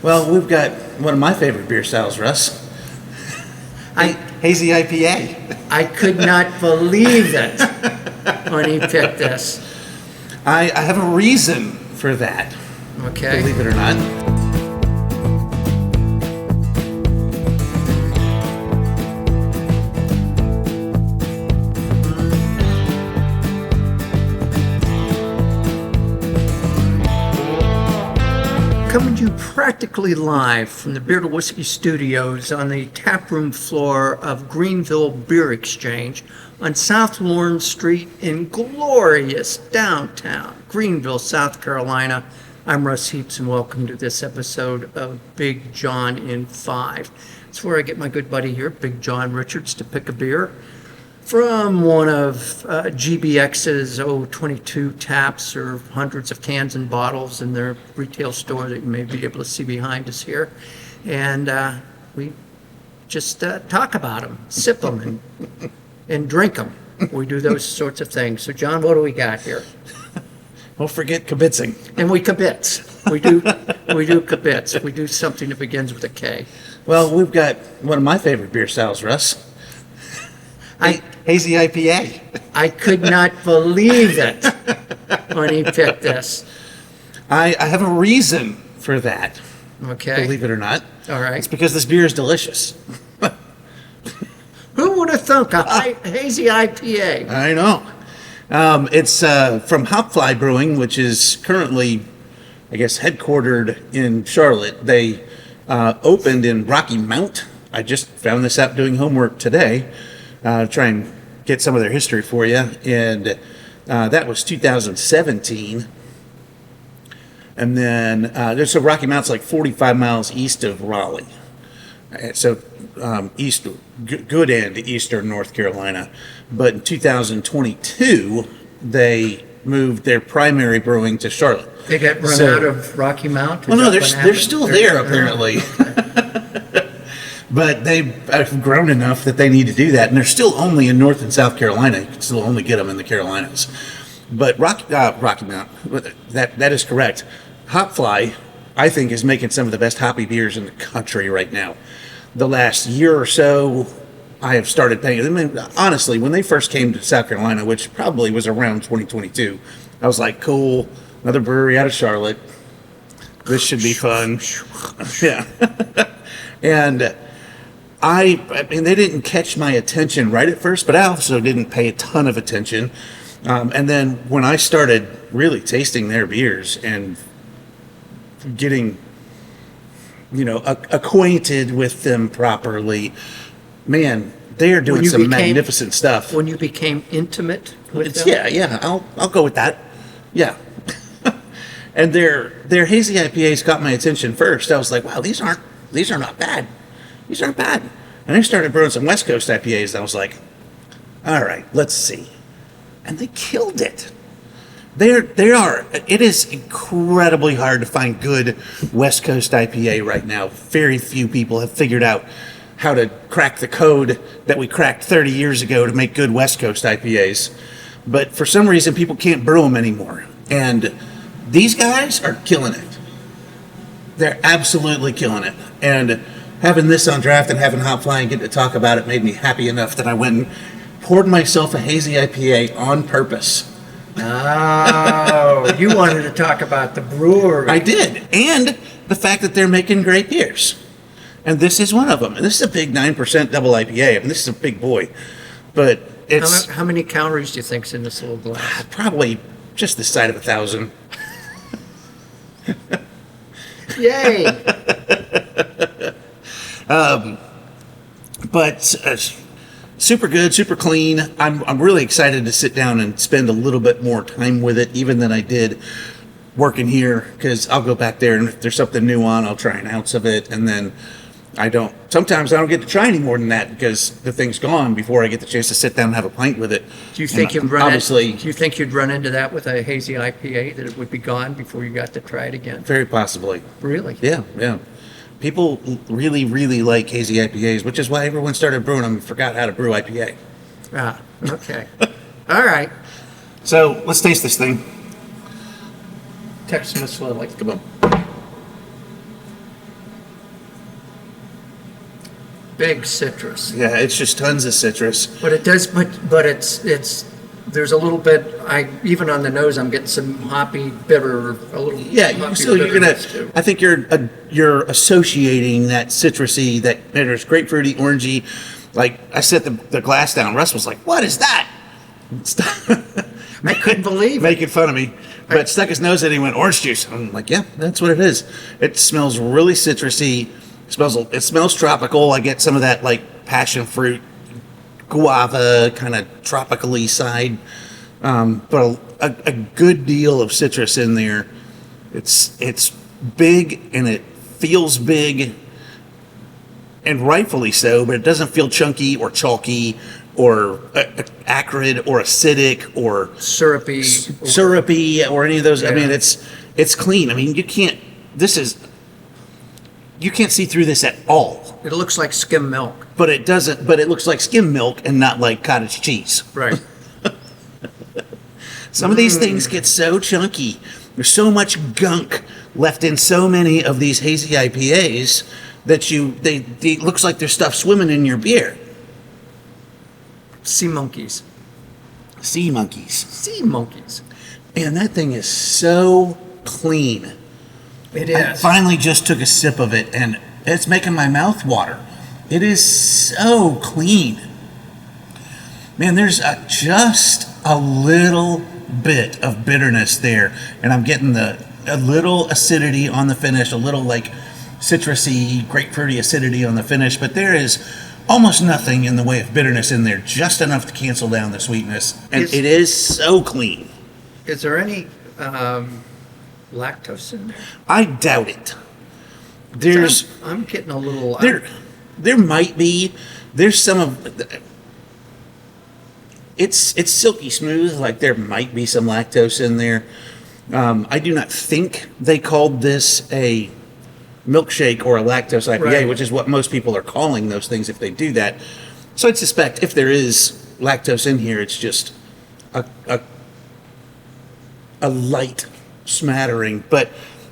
Well, we've got one of my favorite beer styles, Russ. Hazy IPA. I could not believe it when he picked this. I have a reason for that, Okay. believe it or not. Coming to you practically live from the Beer to Whiskey Studios on the taproom floor of Greenville Beer Exchange on South Lawrence Street in glorious downtown Greenville, South Carolina. I'm Russ Heaps, and welcome to this episode of Big John in 5. It's where I get my good buddy here, Big John Richards, to pick a beer from one of GBX's 22 taps or hundreds of cans and bottles in their retail store that you may be able to see behind us here. And we just talk about them, sip them, and drink them. We do those sorts of things. So, John, what do we got here? Don't forget kibitzing. And we kibitz. We do kibitz. We do something that begins with a K. Well, we've got one of my favorite beer styles, Russ. Hazy IPA. I could not believe it when he picked this. I have a reason for that, Okay. believe it or not. All right. It's because this beer is delicious. Who would have thunk a hazy IPA? I know. It's from Hopfly Brewing, which is currently, I guess, headquartered in Charlotte. They opened in Rocky Mount. I just found this out doing homework today. Try and get some of their history for you. And that was 2017. And then, so Rocky Mount's like 45 miles east of Raleigh. So good end to eastern North Carolina. But in 2022, they moved their primary brewing to Charlotte. They got run out of Rocky Mount? Well, no, they're still there, apparently. But they've grown enough that they need to do that. And they're still only in North and South Carolina. You can still only get them in the Carolinas. But Rocky Mount, that is correct. Hopfly, I think, is making some of the best hoppy beers in the country right now. The last year or so, I have started paying. I mean, honestly, when they first came to South Carolina, which probably was around 2022, I was like, cool, another brewery out of Charlotte. This should be fun. Yeah. And I mean, they didn't catch my attention right at first, but I also didn't pay a ton of attention. And then when I started really tasting their beers and getting, acquainted with them properly, man, they are doing some magnificent stuff. When you became intimate with them? Yeah, I'll go with that. Yeah. And their hazy IPAs caught my attention first. I was like, wow, these are not bad. These aren't bad. And I started brewing some West Coast IPAs, and I was like, all right, let's see. And they killed it. It is incredibly hard to find good West Coast IPA right now. Very few people have figured out how to crack the code that we cracked 30 years ago to make good West Coast IPAs. But for some reason, people can't brew them anymore. And these guys are killing it. They're absolutely killing it. And having this on draft and having Hopfly and getting to talk about it made me happy enough that I went and poured myself a hazy IPA on purpose. Oh, you wanted to talk about the brewery. I did. And the fact that they're making great beers. And this is one of them. And this is a big 9% double IPA. I mean, this is a big boy. But it's... How many calories do you think's in this little glass? Probably just the side of 1,000. Yay! But super good, super clean. I'm really excited to sit down and spend a little bit more time with it, even than I did working here, because I'll go back there and if there's something new on, I'll try an ounce of it, and then sometimes I don't get to try any more than that because the thing's gone before I get the chance to sit down and have a pint with it. Do you think you'd run into that with a hazy IPA, that it would be gone before you got to try it again? Very possibly. Really? Yeah. People really, really like hazy IPAs, which is why everyone started brewing them and forgot how to brew IPA. Ah, okay. All right. So let's taste this thing. Text Miss Lily. Come on. big citrus. Yeah, it's just tons of citrus. But it does, but it's, there's a little bit, even on the nose, I'm getting some hoppy, bitter, a little Yeah, hoppy so you're gonna. bitterness too. I think you're associating that citrusy, that there's grapefruity, orangey. Like I set the glass down. Russ was like, "What is that?" I couldn't believe it. Making fun of me, but stuck his nose in it and went, "Orange juice." I'm like, "Yeah, that's what it is." It smells really citrusy. It smells tropical. I get some of that like passion fruit, guava kind of tropically side, but a good deal of citrus in there. It's big and it feels big, and rightfully so, but it doesn't feel chunky or chalky or acrid or acidic or Syrupy. or any of those. I Yeah. mean, it's clean. I mean, you can't see through this at all. It looks like skim milk. But it doesn't. But it looks like skim milk and not like cottage cheese. Right. Some of these things get so chunky. There's so much gunk left in so many of these hazy IPAs that it looks like there's stuff swimming in your beer. Sea monkeys. Sea monkeys. Sea monkeys. Man, that thing is so clean. It I is. finally just took a sip of it, and it's making my mouth water. It is so clean. Man, there's just a little bit of bitterness there, and I'm getting a little acidity on the finish, a little like citrusy, grapefruity acidity on the finish, but there is almost nothing in the way of bitterness in there, just enough to cancel down the sweetness, and it is so clean. Is there any lactose in there? I doubt it. I'm getting a little. There might be. There's some of. It's silky smooth. Like there might be some lactose in there. I do not think they called this a milkshake or a lactose IPA, Right. which is what most people are calling those things if they do that. So I'd suspect if there is lactose in here, it's just a light smattering, but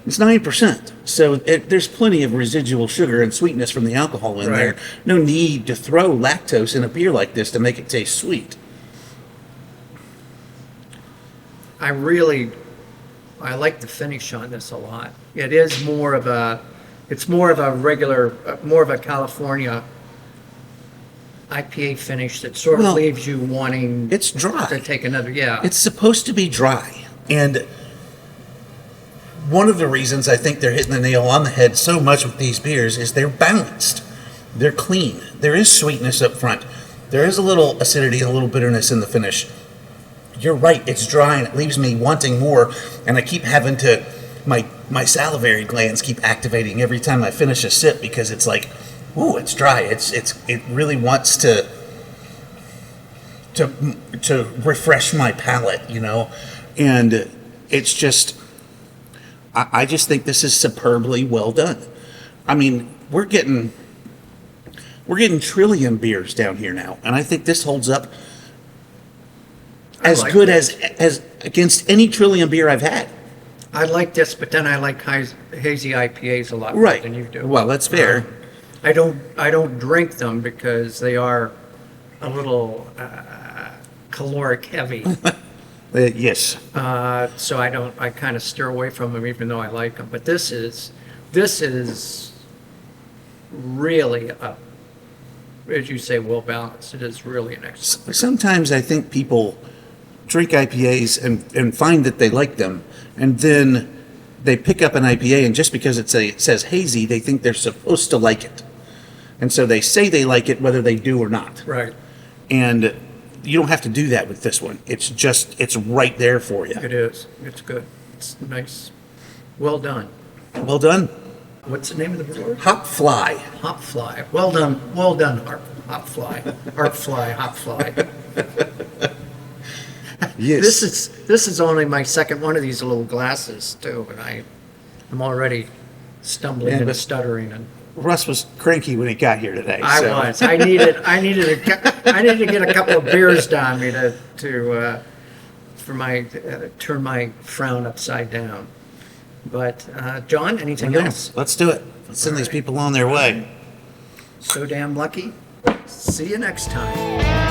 it's 9%. So there's plenty of residual sugar and sweetness from the alcohol in there. Right. No need to throw lactose in a beer like this to make it taste sweet. I like the finish on this a lot. It is more of a regular, more of a California IPA finish that sort of Well, leaves you wanting It's dry. to take another, yeah. It's supposed to be dry. And one of the reasons I think they're hitting the nail on the head so much with these beers is they're balanced. They're clean. There is sweetness up front. There is a little acidity and a little bitterness in the finish. You're right, it's dry and it leaves me wanting more, and I keep having to, my salivary glands keep activating every time I finish a sip because it's like, ooh, it's dry. It really wants to refresh my palate, you know, and it's just, I just think this is superbly well done. I mean, we're getting Trillium beers down here now, and I think this holds up as like good this. as against any Trillium beer I've had. I like this, but then I like hazy IPAs a lot more than you do. Well, that's fair. I don't drink them because they are a little caloric heavy. Yes. So I kind of steer away from them even though I like them. But this is really as you say, well balanced. It is really an excellent. Sometimes I think people drink IPAs and find that they like them, and then they pick up an IPA, and just because it says hazy, they think they're supposed to like it. And so they say they like it whether they do or not. Right. And you don't have to do that with this one. It's right there for you. It is. It's good. It's nice. Well done. Well done. What's the name of the brewery? Hopfly. Hopfly. Well done. Well done, Hopfly. Hopfly. Yes. This is only my second one of these little glasses too, and I'm already stumbling Yeah, and but- stuttering and Russ was cranky when he got here today. I so. was. I needed to get a couple of beers down me to turn my frown upside down. But John, anything else? Let's do it. Let's send these people on their way. So damn lucky. See you next time.